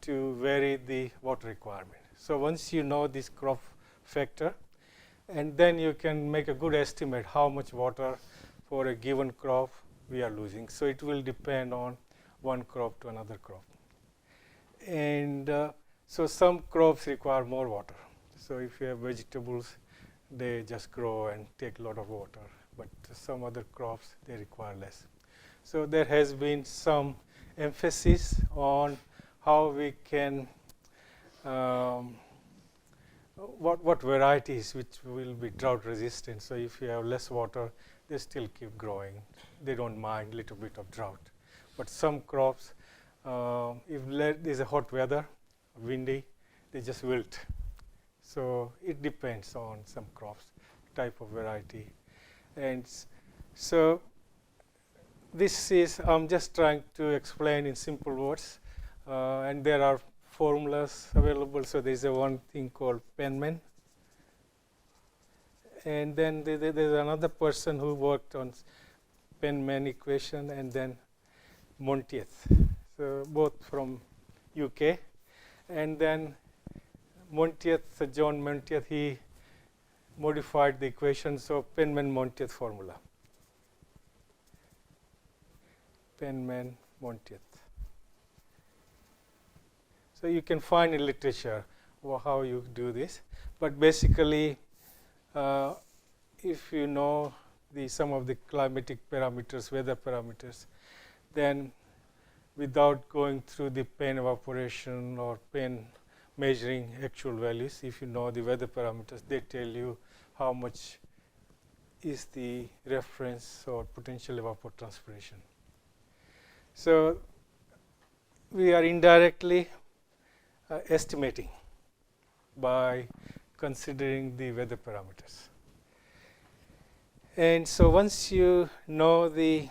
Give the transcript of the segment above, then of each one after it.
to vary the water requirement. So once you know this crop factor, and then you can make a good estimate how much water for a given crop we are losing. So it will depend on one crop to another crop. And so some crops require more water. So if you have vegetables, they just grow and take a lot of water. But some other crops, they require less. So there has been some emphasis on how we can, what varieties which will be drought resistant. So if you have less water, they still keep growing. They don't mind a little bit of drought. But some crops, if there's a hot weather, windy, they just wilt. So it depends on some crops, type of variety. And so this is, I'm just trying to explain in simple words. And there are formulas available. So there's one thing called Penman. And then there's another person who worked on Penman equation, and then Montieth. So both from UK. And then Montieth, John Montieth, he modified the equation, so Penman-Montieth formula. Penman-Montieth. So you can find in literature how you do this. But basically, if you know some of the climatic parameters, weather parameters, then without going through the pen evaporation or pen measuring actual values, if you know the weather parameters, they tell you how much is the reference or potential evapotranspiration. So we are indirectly estimating by considering the weather parameters. And so once you know the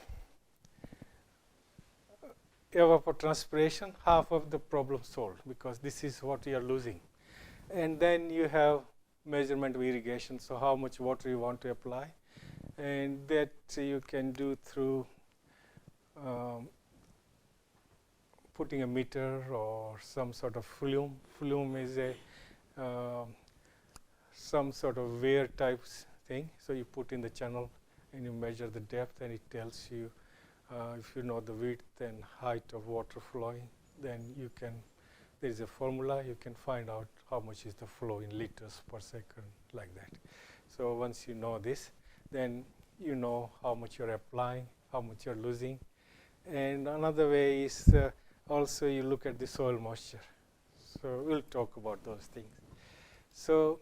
evapotranspiration, half of the problem solved, because this is what you are losing. And then you have measurement of irrigation, so how much water you want to apply. And that you can do through putting a meter or some sort of flume. Flume is a some sort of weir type thing. So you put in the channel and you measure the depth, and it tells you if you know the width and height of water flowing, then you can, there is a formula, you can find out how much is the flow in liters per second, like that. So once you know this, then you know how much you're applying, how much you're losing. And another way is also you look at the soil moisture. So we'll talk about those things. So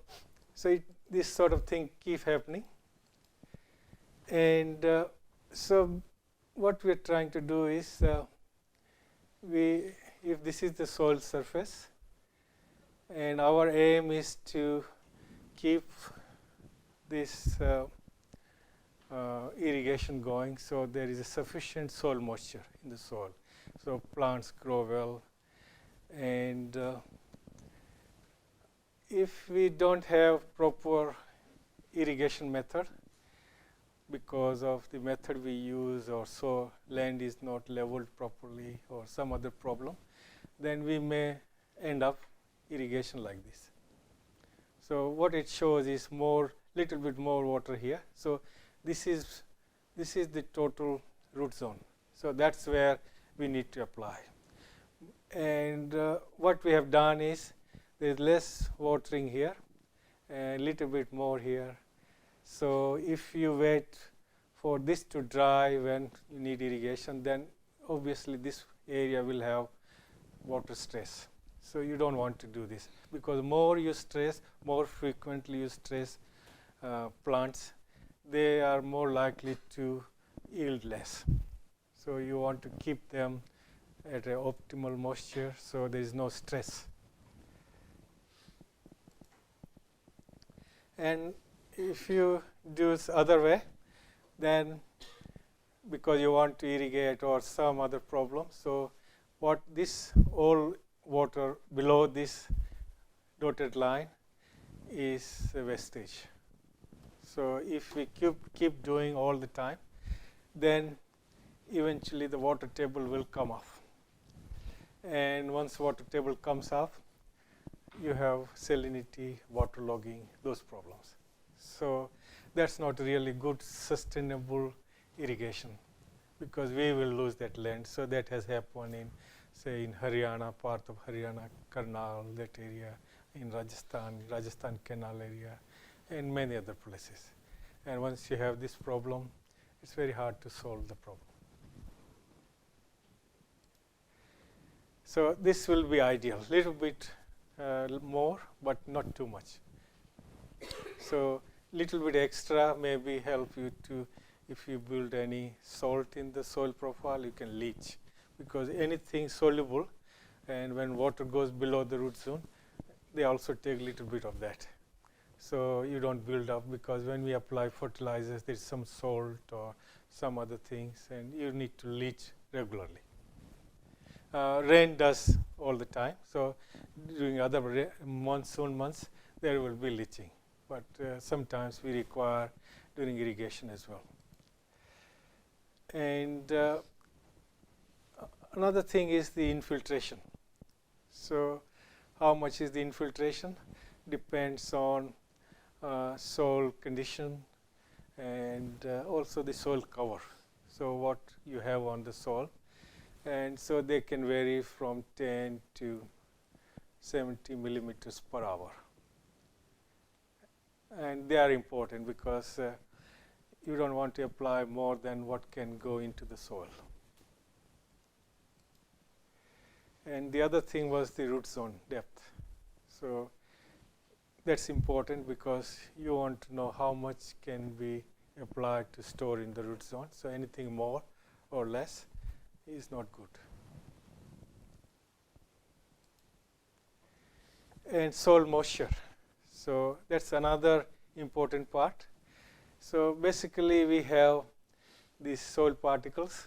this sort of thing keep happening. And so what we're trying to do is, if this is the soil surface, and our aim is to keep this irrigation going, so there is a sufficient soil moisture in the soil, so plants grow well. And if we don't have proper irrigation method, because of the method we use, or so land is not leveled properly, or some other problem, then we may end up irrigation like this. So what it shows is little bit more water here. So this is the total root zone. So that's where we need to apply. And what we have done is there's less watering here, and a little bit more here. So if you wait for this to dry when you need irrigation, then obviously this area will have water stress. So you don't want to do this, because more you stress, more frequently you stress plants, they are more likely to yield less. So you want to keep them at an optimal moisture, so there is no stress. And if you do this other way, then because you want to irrigate or some other problem, so what this all water below this dotted line is a wastage. So if we keep doing all the time, then eventually the water table will come off. And once water table comes up, you have salinity, waterlogging, those problems. So that's not really good sustainable irrigation, because we will lose that land. So that has happened in, say, in Haryana, part of Haryana, Karnal, that area, in Rajasthan Canal area, and many other places. And once you have this problem, it's very hard to solve the problem. So this will be ideal, little bit more, but not too much. So little bit extra maybe help you to, if you build any salt in the soil profile, you can leach, because anything soluble, and when water goes below the root zone, they also take a little bit of that. So you don't build up, because when we apply fertilizers, there's some salt or some other things, and you need to leach regularly. Rain does all the time, so during other monsoon months, there will be leaching. But sometimes we require during irrigation as well. And another thing is the infiltration. So how much is the infiltration? Depends on soil condition and also the soil cover. So what you have on the soil. And so they can vary from 10 to 70 millimeters per hour. And they are important because you don't want to apply more than what can go into the soil. And the other thing was the root zone depth. So that's important because you want to know how much can be applied to store in the root zone. So anything more or less is not good. And soil moisture. So that's another important part. So basically we have these soil particles,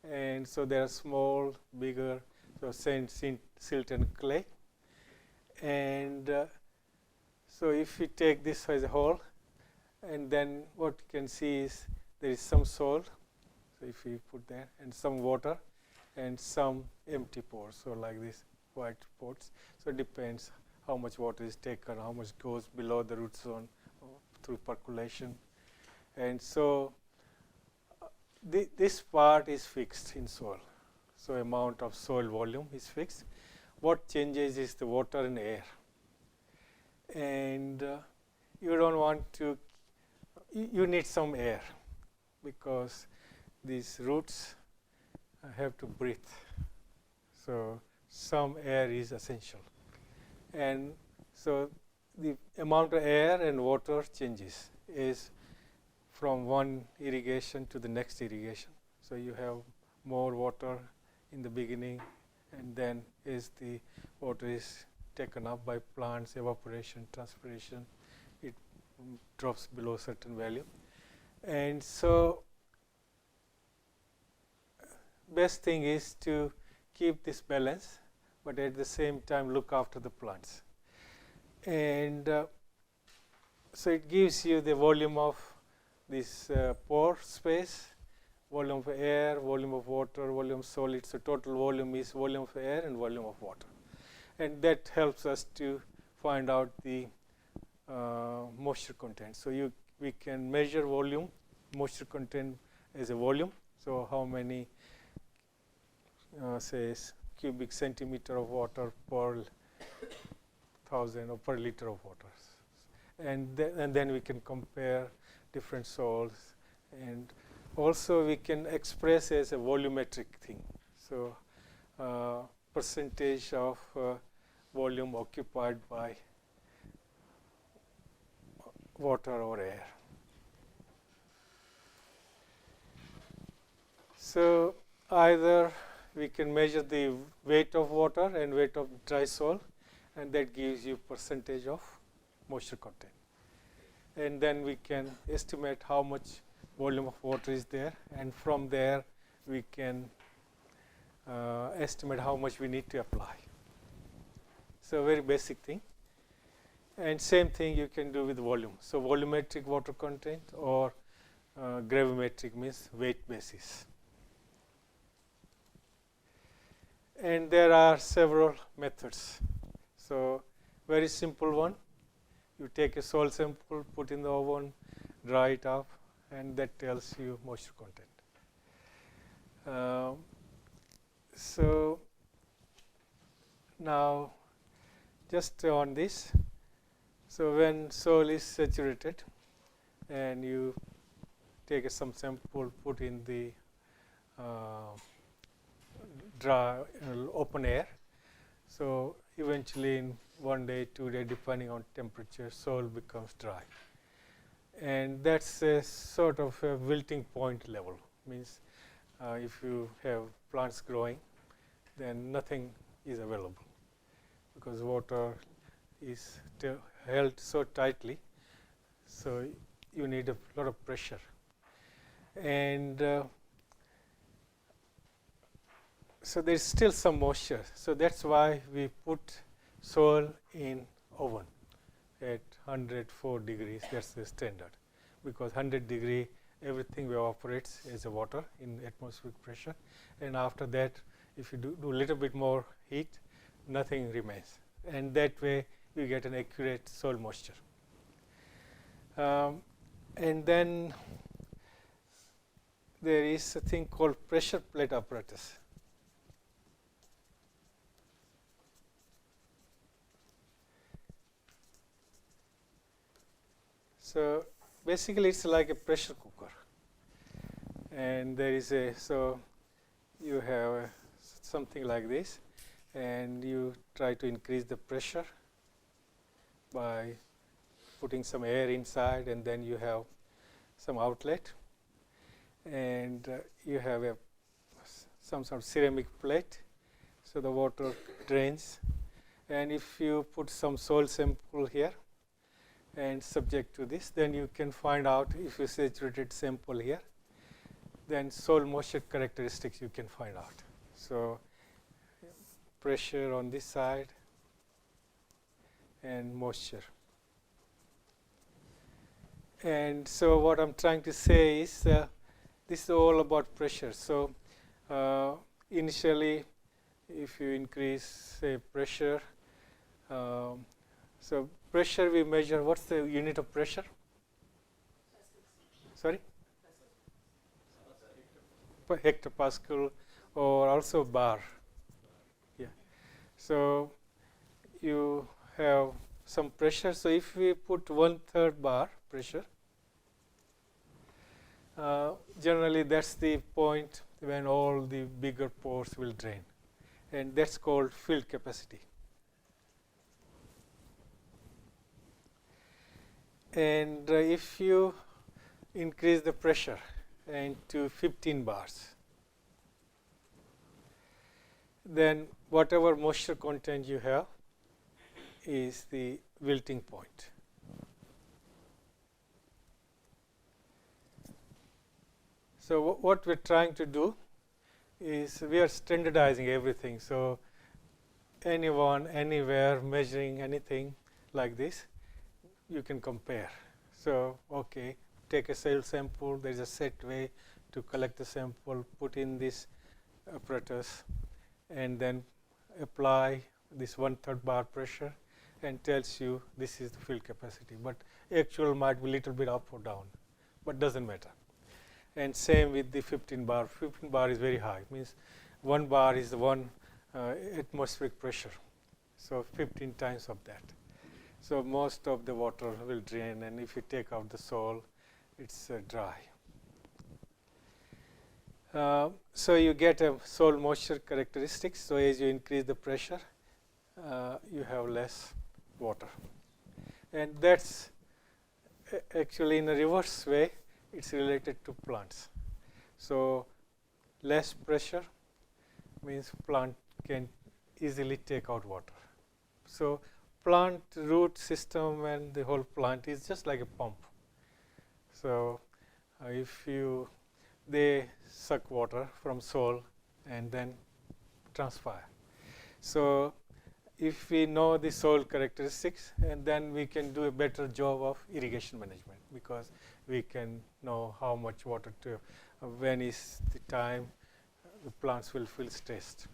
and so they are small, bigger, so sand, silt and clay. And so if we take this as a whole, and then what you can see is there is some soil, so if we put there, and some water, and some empty pores, so like this white pots. So it depends how much water is taken, how much goes below the root zone through percolation. And so this part is fixed in soil. So amount of soil volume is fixed. What changes is the water and air. And you don't want to, you need some air, because these roots have to breathe. So some air is essential. And so the amount of air and water changes is from one irrigation to the next irrigation. So you have more water in the beginning, and then as the water is taken up by plants, evaporation, transpiration, it drops below a certain value. And so best thing is to keep this balance, but at the same time look after the plants. And so it gives you the volume of this pore space, volume of air, volume of water, volume of solid. So total volume is volume of air and volume of water. And that helps us to find out the moisture content. So we can measure volume, moisture content as a volume. So how many say cubic centimeter of water per 1,000 or per liter of water. And then we can compare different soils, and also we can express as a volumetric thing. So percentage of volume occupied by water or air. So either we can measure the weight of water and weight of dry soil, and that gives you percentage of moisture content. And then we can estimate how much volume of water is there, and from there we can estimate how much we need to apply. So very basic thing. And same thing you can do with volume. So volumetric water content or gravimetric means weight basis. And there are several methods. So very simple one. You take a soil sample, put in the oven, dry it up, and that tells you moisture content. So now just on this, so when soil is saturated and you take some sample, put in the dry open air, so eventually in 1 day, 2 days, depending on temperature, soil becomes dry. And that's a sort of a wilting point level. Means if you have plants growing, then nothing is available because water is held so tightly, so you need a lot of pressure. And so there's still some moisture. So that's why we put soil in oven at 104 degrees. That's the standard, because 100 degree everything evaporates as a water in atmospheric pressure, and after that, if you do a little bit more heat, nothing remains, and that way you get an accurate soil moisture. And then there is a thing called pressure plate apparatus. So basically it's like a pressure cooker, and there is a, so you have something like this, and you try to increase the pressure by putting some air inside, and then you have some outlet, and you have some sort of ceramic plate, so the water drains. And if you put some soil sample here and subject to this, then you can find out, if you saturated sample here, then soil moisture characteristics you can find out. So pressure on this side and moisture. And so what I'm trying to say is this is all about pressure. So initially, if you increase, say, pressure, so pressure we measure, what's the unit of pressure? Sorry? Per hectopascal, or also bar. Yeah. So you have some pressure. So if we put 1/3 bar pressure, generally that's the point when all the bigger pores will drain, and that's called field capacity. And if you increase the pressure and to 15 bars, then whatever moisture content you have is the wilting point. So what we're trying to do is we are standardizing everything. So anyone, anywhere, measuring anything like this, you can compare. So, okay, take a soil sample, there's a set way to collect the sample, put in this apparatus, and then apply this 1/3 bar pressure, and tells you this is the field capacity. But actual might be a little bit up or down, but doesn't matter. And same with the 15 bar. 15 bar is very high, means 1 bar is the 1 atmospheric pressure. So 15 times of that. So most of the water will drain, and if you take out the soil, it's dry. So you get a soil moisture characteristics. So as you increase the pressure, you have less water. And that's actually in a reverse way, it's related to plants. So less pressure means plant can easily take out water. So plant root system and the whole plant is just like a pump. So if they suck water from soil and then transpire. So if we know the soil characteristics, and then we can do a better job of irrigation management, because we can know how much water to, when is the time the plants will feel stressed.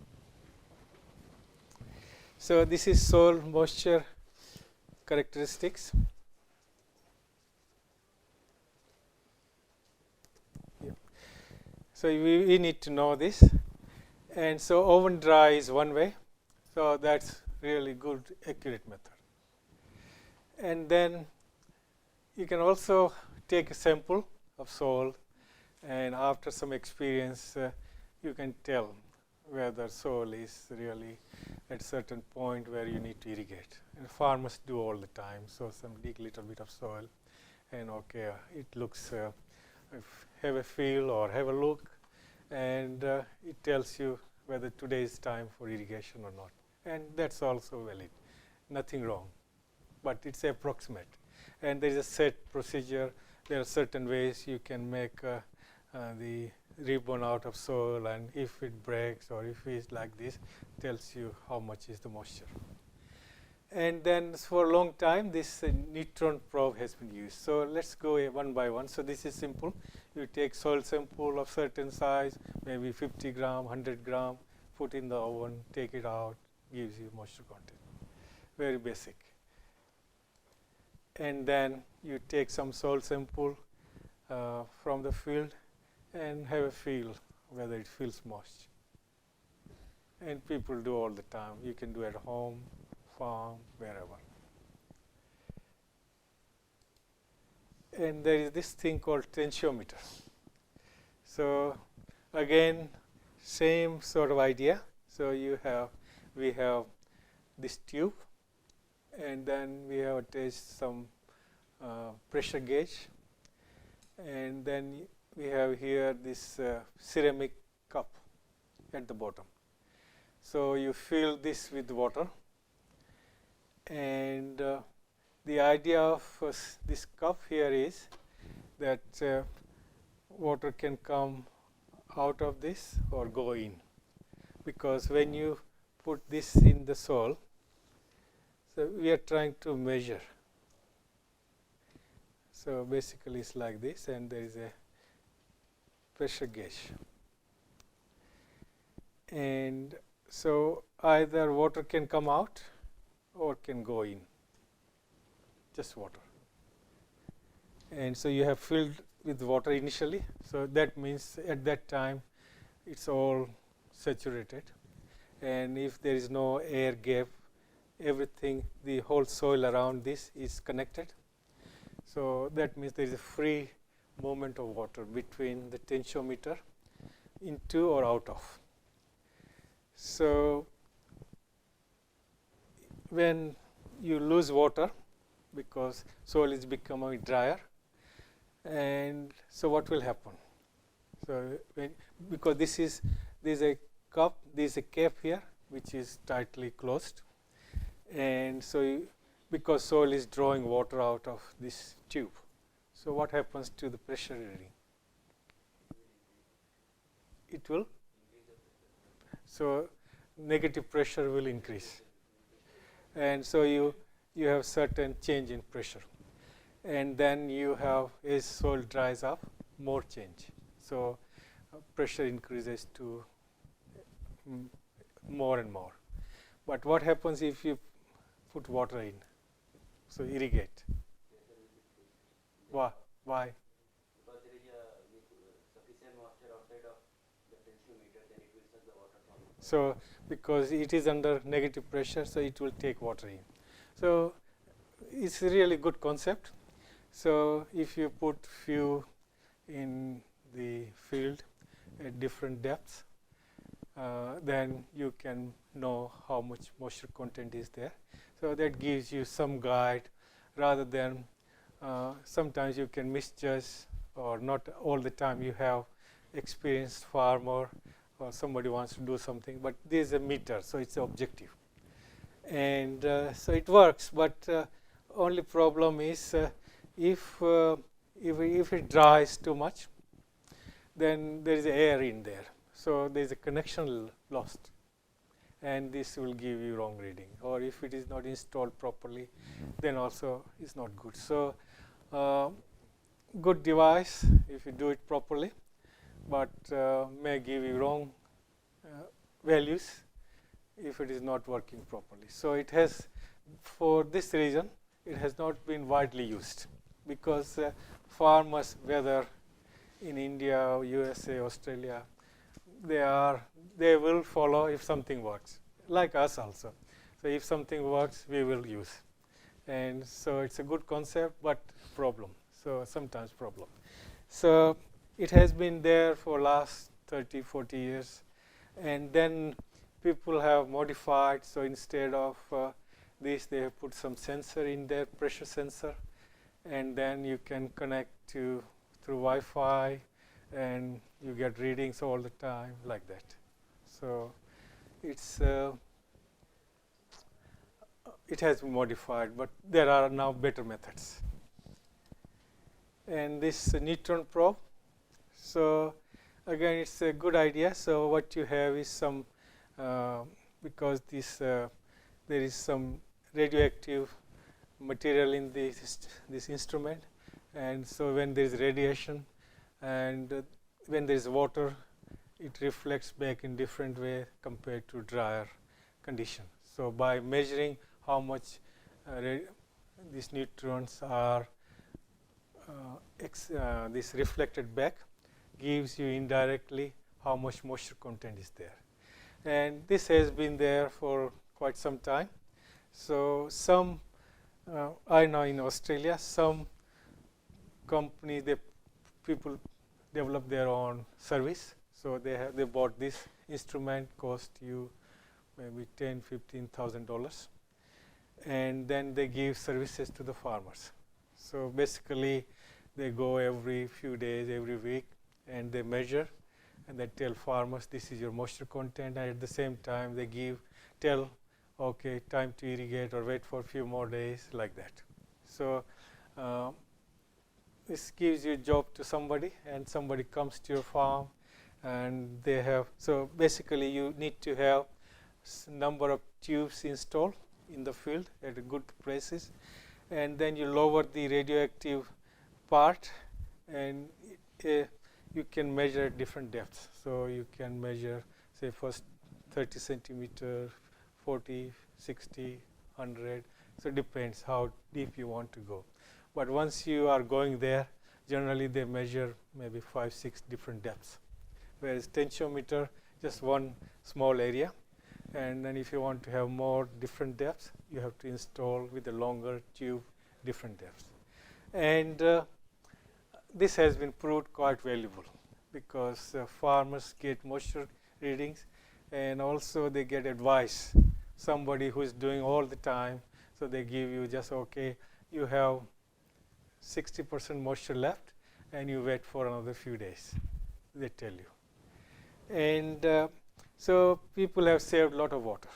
So this is soil moisture characteristics. Yeah. So we need to know this. And so oven dry is one way. So that's really good, accurate method. And then you can also take a sample of soil, and after some experience, you can tell whether soil is really at a certain point where you need to irrigate. And farmers do all the time. So some dig little bit of soil, and okay, it looks, have a feel or have a look, and it tells you whether today is time for irrigation or not. And that's also valid, nothing wrong, but it's approximate. And there is a set procedure. There are certain ways you can make the ribbon out of soil, and if it breaks or if it's like this, tells you how much is the moisture. And then for a long time, this neutron probe has been used. So let's go one by one. So this is simple. You take soil sample of certain size, maybe 50 gram, 100 gram, put in the oven, take it out, gives you moisture content. Very basic. And then you take some soil sample from the field and have a feel whether it feels moist. And people do all the time. You can do at home, farm, wherever. And there is this thing called tensiometer. So again, same sort of idea. So we have this tube, and then we have attached some pressure gauge, and then we have here this ceramic cup at the bottom. So you fill this with water, and the idea of this cup here is that water can come out of this or go in, because when you put this in the soil, so we are trying to measure. So basically it's like this, and there is a pressure gauge. And so either water can come out or can go in, just water. And so you have filled with water initially, so that means at that time it's all saturated, and if there is no air gap, everything, the whole soil around this is connected. So that means there is a free movement of water between the tensiometer into or out of. So when you lose water, because soil is becoming drier, and so what will happen? So because there is a cup, there is a cap here which is tightly closed, and so because soil is drawing water out of this tube, so what happens to the pressure reading? It will, so negative pressure will increase, and so you have certain change in pressure, and then you have, as soil dries up, more change. So pressure increases to more and more. But what happens if you put water in? So irrigate. Why? Because there is a sufficient moisture outside of the tensiometer, then it will suck the water from it. So because it is under negative pressure, so it will take water in. So it's a really good concept. So if you put few in the field at different depths, then you can know how much moisture content is there. So that gives you some guide, rather than sometimes you can misjudge, or not all the time you have experienced farmer or somebody wants to do something, but there is a meter, so it's objective. And so it works, but only problem is if it dries too much, then there is air in there. So there is a connection lost, and this will give you wrong reading. Or if it is not installed properly, then also it's not good. So good device if you do it properly, but may give you wrong values if it is not working properly. So it has, for this reason, it has not been widely used, because farmers, whether in India, USA, Australia, they will follow if something works, like us also. So if something works, we will use. And so it's a good concept, but problem. So sometimes problem. So it has been there for last 30, 40 years. And then people have modified. So instead of this, they have put some sensor in there, pressure sensor. And then you can connect through Wi-Fi, and you get readings all the time, like that. So it's it has been modified, but there are now better methods. And this neutron probe, so again, it's a good idea. So what you have is some, because this there is some radioactive material in this instrument, and so when there is radiation and when there is water, it reflects back in different way compared to drier condition. So by measuring how much these neutrons are this reflected back, gives you indirectly how much moisture content is there. And this has been there for quite some time. So some, I know in Australia, some companies, people develop their own service. So they bought this instrument, cost you maybe $10,000-15,000, and then they give services to the farmers. So basically, they go every few days, every week, and they measure, and they tell farmers, this is your moisture content, and at the same time, they tell, okay, time to irrigate or wait for a few more days, like that. So this gives you a job to somebody, and somebody comes to your farm, and they have, so basically you need to have number of tubes installed in the field at good places, and then you lower the radioactive part, and you can measure at different depths. So you can measure, say, first 30 centimeter, 40, 60, 100. So it depends how deep you want to go. But once you are going there, generally they measure maybe 5, 6 different depths. Whereas tensiometer, just one small area. And then if you want to have more different depths, you have to install with a longer tube different depths. And this has been proved quite valuable, because farmers get moisture readings, and also they get advice. Somebody who is doing all the time, so they give you just, okay, you have 60% moisture left, and you wait for another few days, they tell you. And so people have saved a lot of water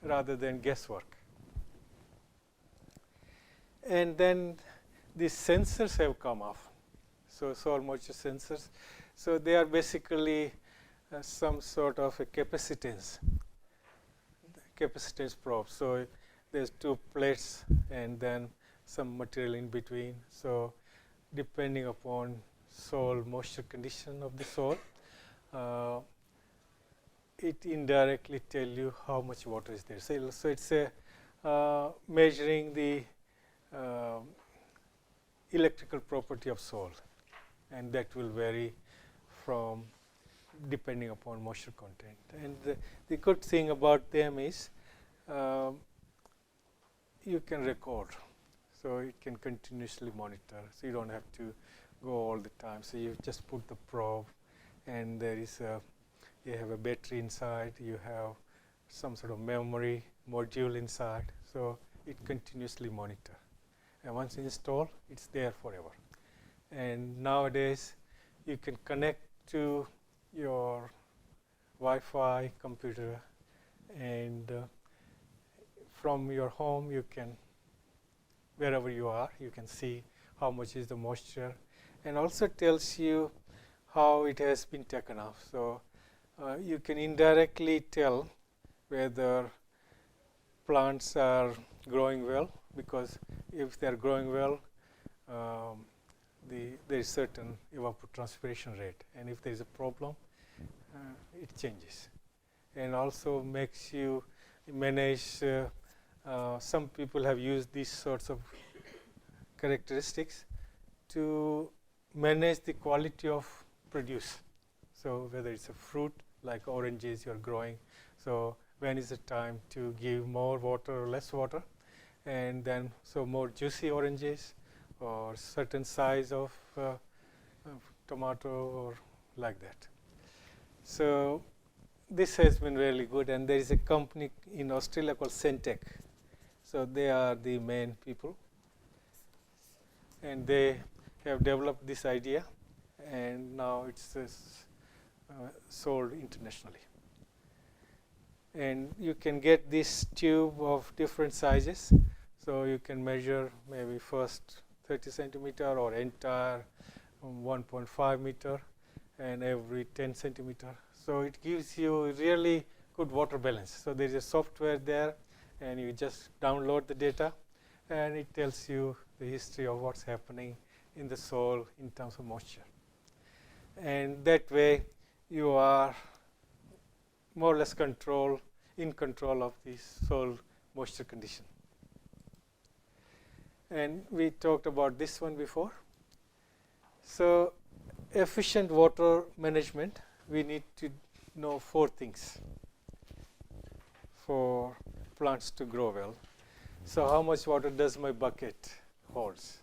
rather than guesswork. And then these sensors have come up. So soil moisture sensors. So they are basically some sort of a capacitance probe. So there's 2 plates and then some material in between. So depending upon soil moisture condition of the soil, it indirectly tell you how much water is there. So it's a measuring the electrical property of soil, and that will vary from depending upon moisture content. And the good thing about them is you can record, so it can continuously monitor. So you don't have to go all the time. So you just put the probe, and there is you have a battery inside. You have some sort of memory module inside. So it continuously monitor. And once installed, it's there forever. And nowadays, you can connect to your Wi-Fi computer, and from your home, you can, wherever you are, you can see how much is the moisture, and also tells you how it has been taken off. So you can indirectly tell whether plants are growing well, because if they are growing well, there is certain evapotranspiration rate, and if there is a problem, it changes. and also makes you manage. Some people have used these sorts of characteristics to manage the quality of produce. So whether it's a fruit like oranges you're growing, so when is the time to give more water or less water, and then so more juicy oranges or certain size of tomato or like that. So this has been really good, and there is a company in Australia called Centec. So they are the main people, and they have developed this idea, and now it's sold internationally. And you can get this tube of different sizes, so you can measure maybe first 30 centimeter or entire 1.5 meter and every 10 centimeter. So it gives you really good water balance. So there is a software there, and you just download the data, and it tells you the history of what's happening in the soil in terms of moisture. And that way you are more or less in control of the soil moisture condition. And we talked about this one before. So efficient water management, we need to know 4 things for plants to grow well. So how much water does my bucket holds?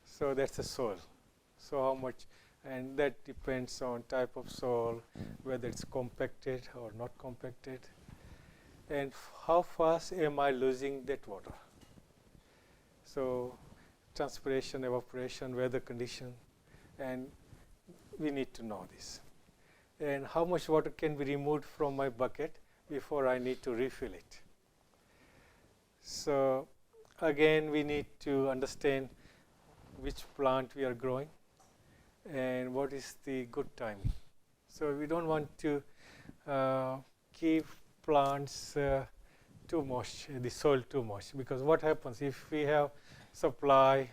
So that's the soil. So how much, and that depends on type of soil, whether it's compacted or not compacted, and how fast am I losing that water. So transpiration, evaporation, weather condition, and we need to know this. And how much water can be removed from my bucket before I need to refill it. So again, we need to understand which plant we are growing and what is the good timing. So we don't want to keep plants too moist, the soil too moist, because what happens if we have supply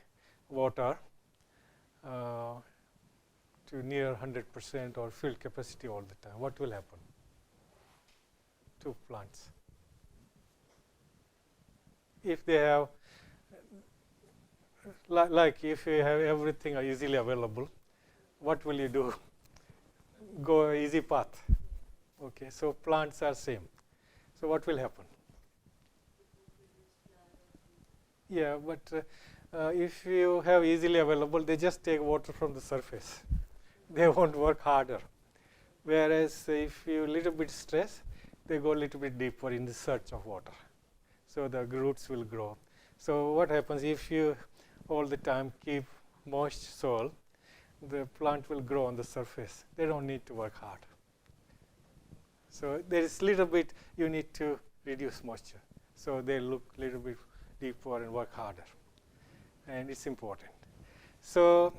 water to near 100% or fill capacity all the time, what will happen to plants? If they have, like if you have everything easily available, what will you do? Go easy path. Okay, so plants are same. So what will happen? Yeah, but if you have easily available, they just take water from the surface. They won't work harder. Whereas if you little bit stress, they go a little bit deeper in the search of water. So the roots will grow. So what happens if you all the time keep moist soil, the plant will grow on the surface. They don't need to work hard. So there is little bit you need to reduce moisture. So they look little bit deeper and work harder. And it's important. So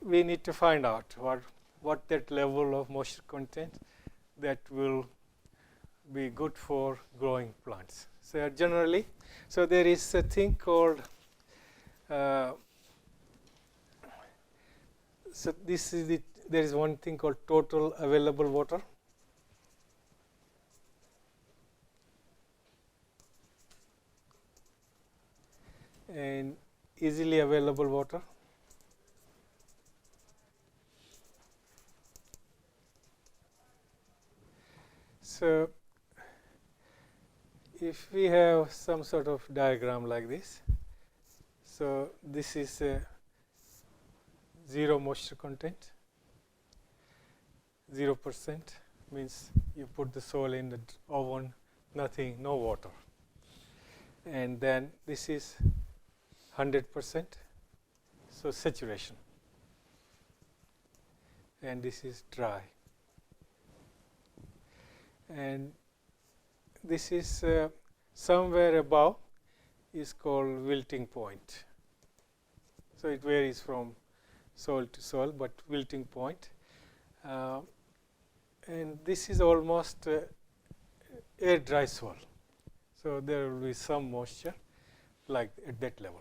we need to find out what that level of moisture content that will be good for growing plants. So generally, so there is a thing called so this is there is one thing called total available water. And easily available water. So if we have some sort of diagram like this, so this is a zero moisture content. 0% means you put the soil in the oven, nothing, no water. And then this is 100%, so saturation. And this is dry. And this is somewhere above is called wilting point. So it varies from soil to soil, but wilting point. And this is almost air dry soil. So there will be some moisture like at that level.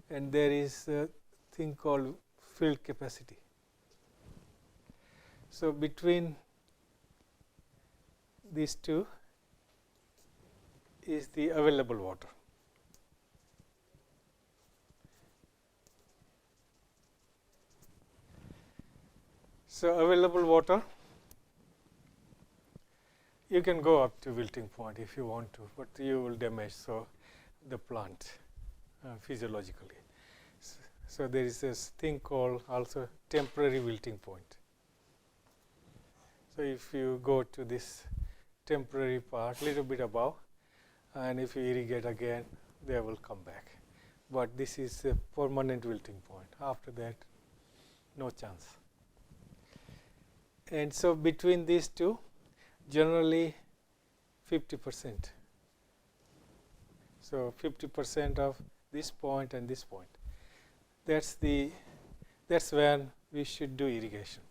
And there is a thing called fill capacity. So between these two is the available water. So available water, you can go up to wilting point if you want to, but you will damage the plant physiologically. So there is this thing called also temporary wilting point. So if you go to this temporary part, little bit above, and if you irrigate again, they will come back. But this is a permanent wilting point. After that, no chance. And so between these two, generally 50%. So 50% of this point and this point. That's when we should do irrigation.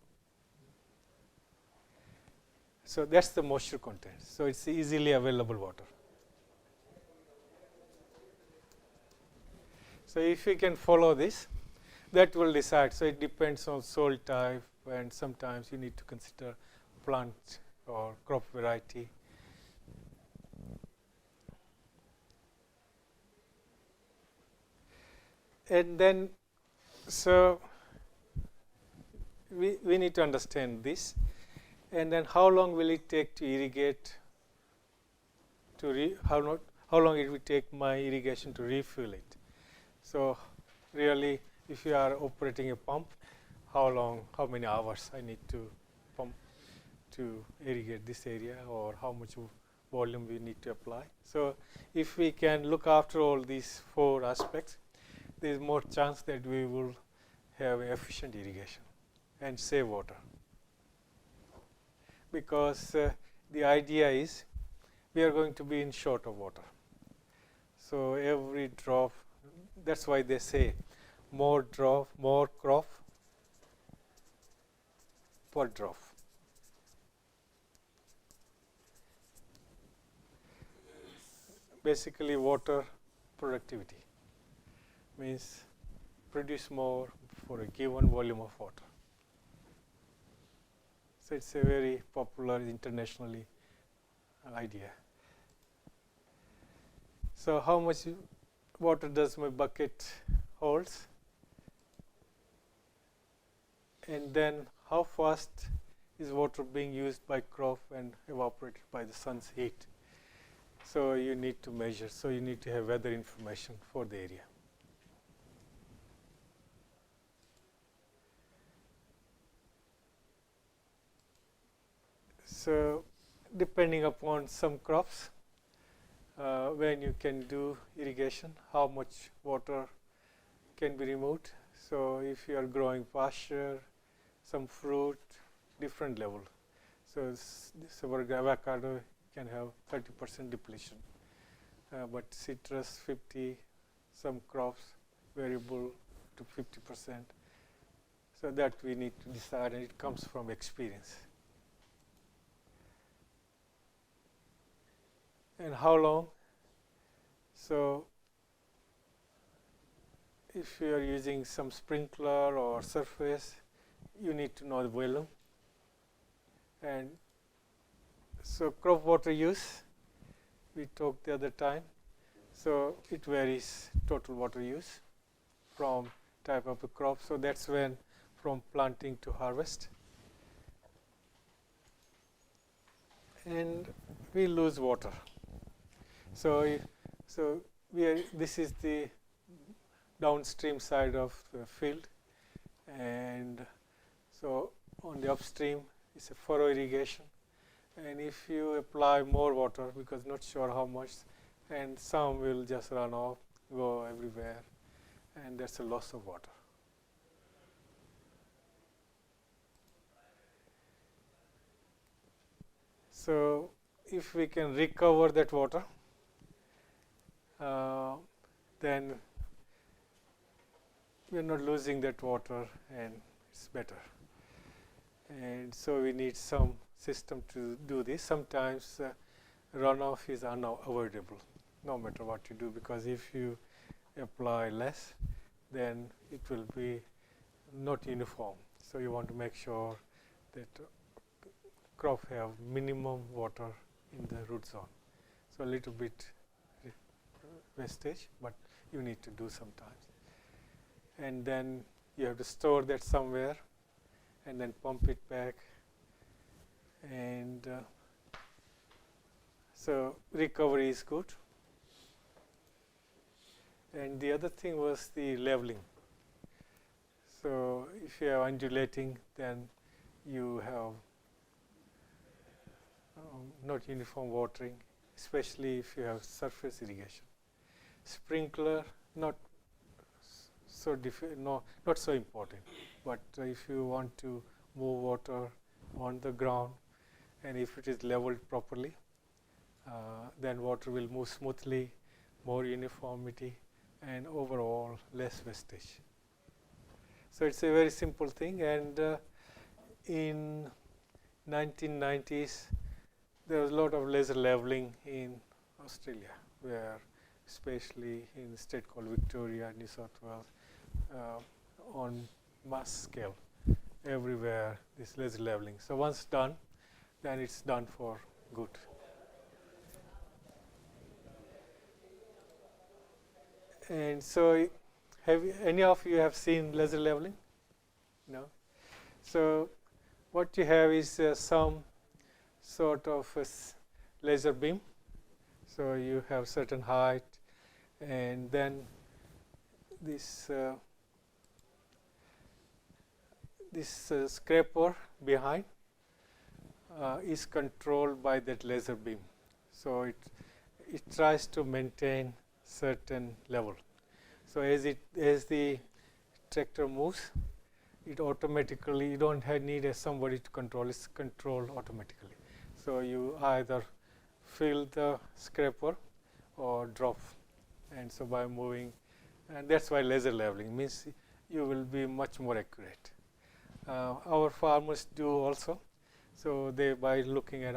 So that's the moisture content. So it's easily available water. So if we can follow this, that will decide. So it depends on soil type, and sometimes you need to consider plant or crop variety. And then, so we need to understand this. And then how long will it take to irrigate, how long it will take my irrigation to refill it. So really, if you are operating a pump, how many hours I need to pump to irrigate this area, or how much volume we need to apply. So if we can look after all these 4 aspects, there is more chance that we will have efficient irrigation and save water. Because the idea is we are going to be in short of water. So every drop, that's why they say more drop, more crop per drop. Basically, water productivity means produce more for a given volume of water. So it's a very popular internationally idea. So how much water does my bucket holds? And then how fast is water being used by crop and evaporated by the sun's heat? So you need to measure. So you need to have weather information for the area. So depending upon some crops, when you can do irrigation, how much water can be removed. So if you are growing pasture, some fruit, different level. So this avocado can have 30% depletion, but citrus 50, some crops variable to 50%. So that we need to decide, and it comes from experience. And how long? So if you are using some sprinkler or surface, you need to know the volume. And so crop water use, we talked the other time. So it varies total water use from type of a crop. So that's when from planting to harvest. And we lose water. So this is the downstream side of the field, and so on the upstream is a furrow irrigation. And if you apply more water, because not sure how much, and some will just run off, go everywhere, and that's a loss of water. So if we can recover that water, then we are not losing that water, and it's better. And so we need some system to do this. Sometimes runoff is unavoidable, no matter what you do, because if you apply less, then it will be not uniform. So you want to make sure that crop have minimum water in the root zone. So a little bit wastage, but you need to do sometimes. And then you have to store that somewhere and then pump it back. And so recovery is good. And the other thing was the leveling. So if you have undulating, then you have not uniform watering, especially if you have surface irrigation. Sprinkler, not so important. But if you want to move water on the ground, and if it is leveled properly, then water will move smoothly, more uniformity, and overall less wastage. So it's a very simple thing, and in 1990s there was a lot of laser leveling in Australia, where especially in a state called Victoria, New South Wales, on mass scale, everywhere this laser leveling. So once done, then it's done for good. And so have any of you have seen laser leveling? No? So what you have is some sort of laser beam. So you have certain height, and then this scraper behind is controlled by that laser beam. So it tries to maintain certain level. So as the tractor moves, it automatically, you don't need somebody to control, it's controlled automatically. So you either fill the scraper or drop. And so by moving, and that's why laser leveling means you will be much more accurate. Our farmers do also. So they, by looking at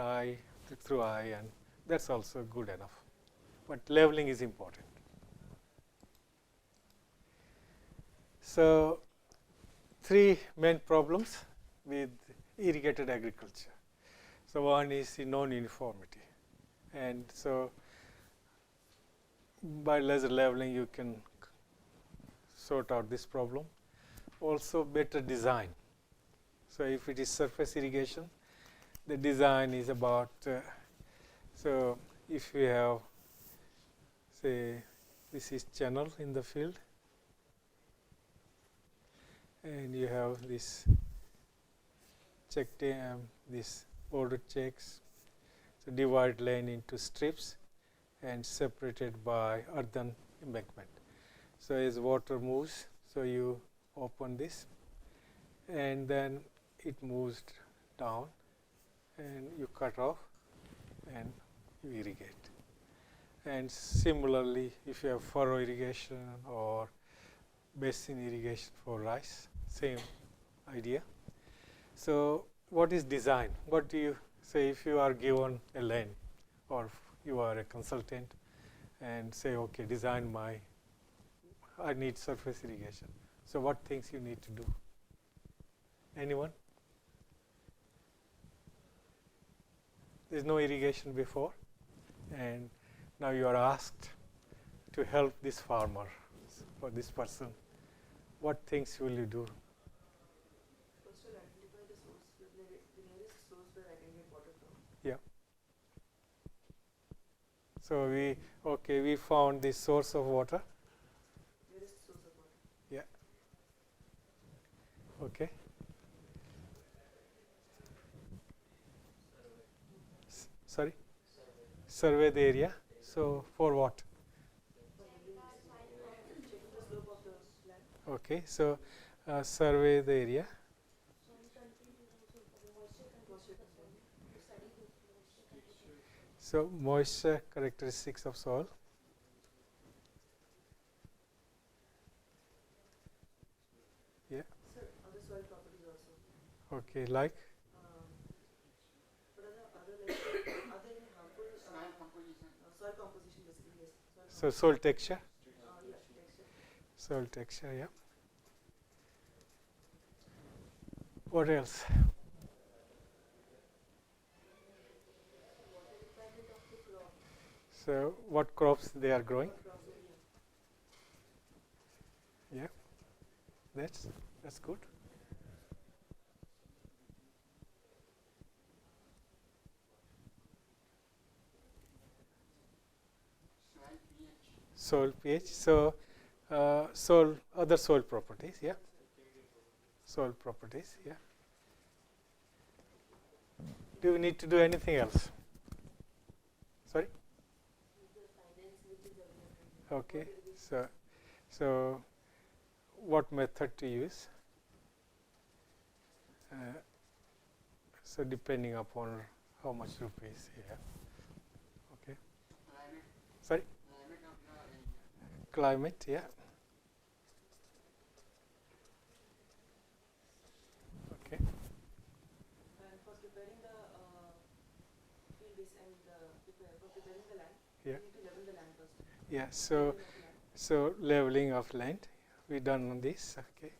through eye, and that's also good enough. But leveling is important. So three main problems with irrigated agriculture. So one is the non-uniformity. And so by laser leveling you can sort out this problem. Also better design. So if it is surface irrigation, the design is about, so if we have, say, this is channel in the field, and you have this check dam, this border checks, so divide lane into strips and separated by earthen embankment. So as water moves, so you open this, and then it moves down, and you cut off and you irrigate. And similarly, if you have furrow irrigation or basin irrigation for rice, same idea. So what is design? What do you say if you are given a land, or you are a consultant and say, okay, design I need surface irrigation. So what things you need to do? Anyone? There's no irrigation before, and now you are asked to help this farmer or this person. What things will you do? First, will identify the source, the nearest source where I can get water from. Yeah. So we found the source of water. Nearest source of water. Yeah. Okay. Sorry? Survey the area. So for what? Checking the slope of the land. Okay. So survey the area. Moisture content. So moisture characteristics of soil. Yeah. Sir, other soil properties also. Okay. Like. What are the other like are there any harmful soil composition basically? Yes. So soil texture. Yeah, texture. Soil texture. Yeah. What else? So what crops they are growing? Yeah, that's good. Soil pH. So soil, other soil properties. Yeah, soil properties. Yeah. Do we need to do anything else? Sorry. Okay. So what method to use? So depending upon how much rupees. Yeah. Okay. Sorry. Climate. Yeah. Okay. And for preparing the field base and for preparing the land, Yeah. we need to level the land first. Yeah. So leveling of land. We done on this. Okay.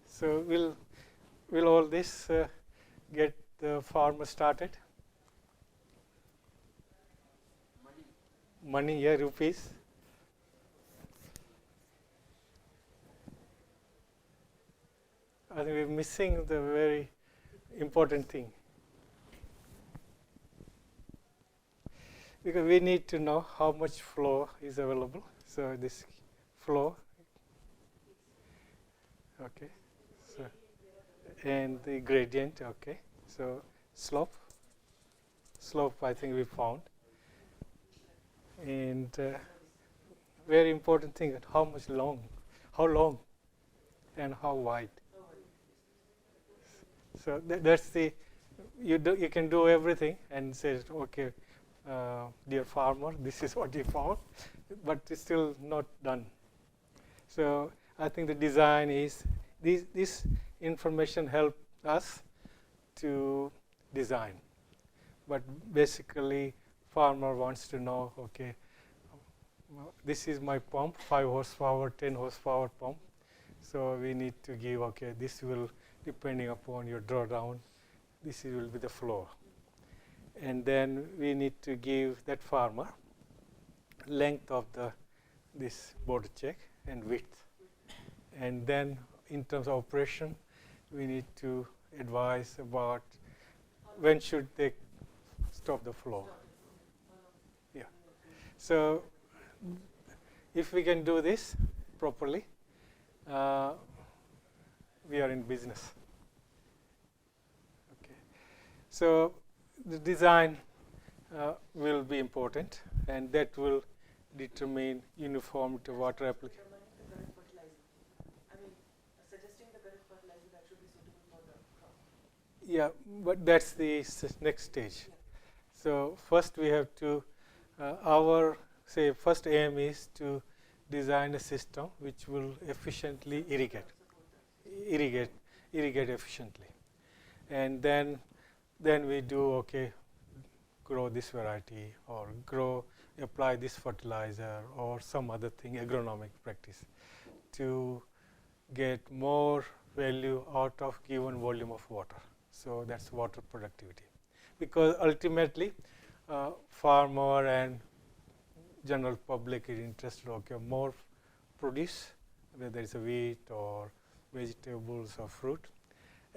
So will all this get the farmer started? Money, yeah, rupees. I think we're missing the very important thing. Because we need to know how much flow is available. So this flow, okay. So and the gradient, okay. So slope I think we found. And very important thing, how long and how wide. So that's the, you can do everything and say, okay, dear farmer, this is what you found, but it's still not done. So I think the design is, this information help us to design. But basically, farmer wants to know, okay, this is my pump, 5 horsepower, 10 horsepower pump. So we need to give, okay, this will, depending upon your drawdown, this will be the flow. And then we need to give that farmer length of this border check and width. And then in terms of operation, we need to advise about when should they stop the flow. Yeah. So if we can do this properly, we are in business. Okay. So the design will be important, and that will determine uniformity of water application. Determining the correct fertilizer. I mean, suggesting the correct fertilizer that should be suitable for the crop. Yeah, but that's the next stage. So first we have to, our first aim is to design a system which will efficiently irrigate efficiently, and then we do, okay, grow this variety or apply this fertilizer or some other thing, agronomic practice, to get more value out of given volume of water. So that's water productivity, because ultimately farmer and general public is interested, okay, more produce, whether it's a wheat or vegetables or fruit,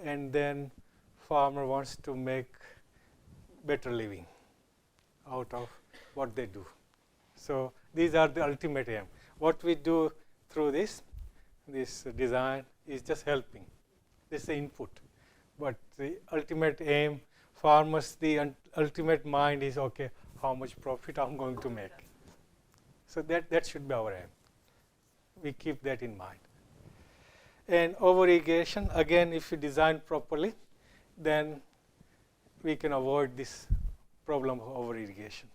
and then farmer wants to make better living out of what they do. So these are the ultimate aim. What we do through this design is just helping. This is the input, but the ultimate aim, farmers, the ultimate mind is, okay, how much profit I'm going to make. So that should be our aim. We keep that in mind. And over irrigation, again, if you design properly, then we can avoid this problem of over irrigation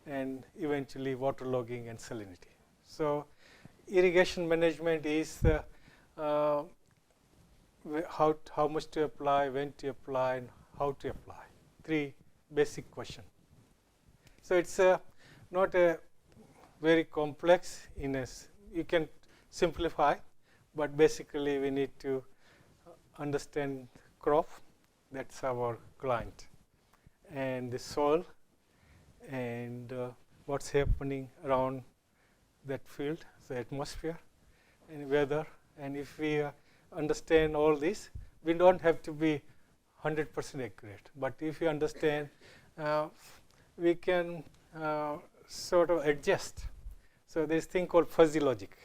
and eventually waterlogging and salinity. So irrigation management is how much to apply, when to apply, and how to apply. 3 basic questions. So it's not a very complex you can simplify, but basically we need to understand crop, That's our client. And the soil and what's happening around that field, the atmosphere and weather. And if we understand all this, we don't have to be 100% accurate. But if you understand, we can sort of adjust. So there's a thing called fuzzy logic.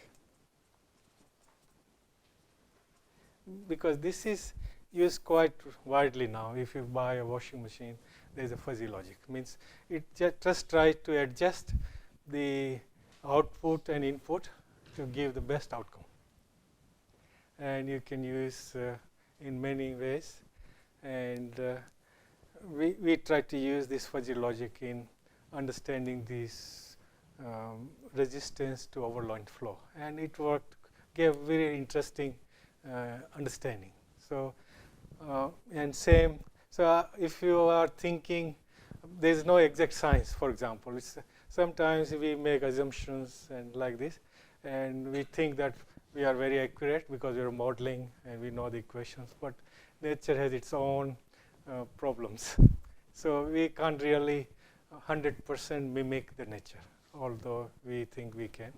Because this is used quite widely now. If you buy a washing machine, there's a fuzzy logic. Means it just tries to adjust the output and input to give the best outcome. And you can use in many ways. And we try to use this fuzzy logic in understanding this resistance to overload flow. And it worked, gave very interesting understanding. So and same. So if you are thinking, there is no exact science. For example, it's sometimes we make assumptions and like this, and we think that we are very accurate because we are modeling and we know the equations. But nature has its own problems. So we can't really 100% mimic the nature, although we think we can.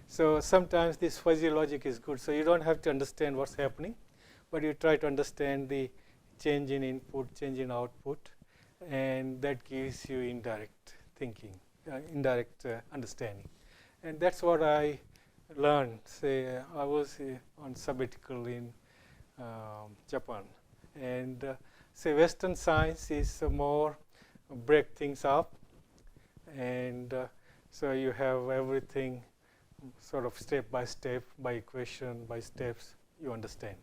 So sometimes this fuzzy logic is good. So you don't have to understand what's happening, but you try to understand the change in input, change in output, and that gives you indirect thinking, indirect understanding. And that's what I learned. Say, I was on sabbatical in Japan, and say Western science is more break things up, and so you have everything sort of step by step, by equation, by steps, you understand.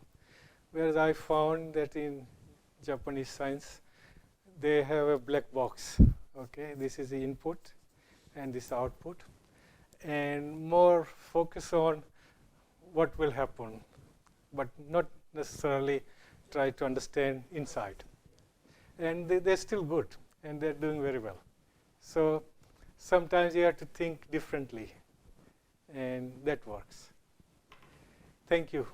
Whereas I found that in Japanese science, they have a black box. Okay, this is the input and this output, and more focus on what will happen, but not necessarily try to understand inside. And they're still good, and they're doing very well. So sometimes you have to think differently, and that works. Thank you.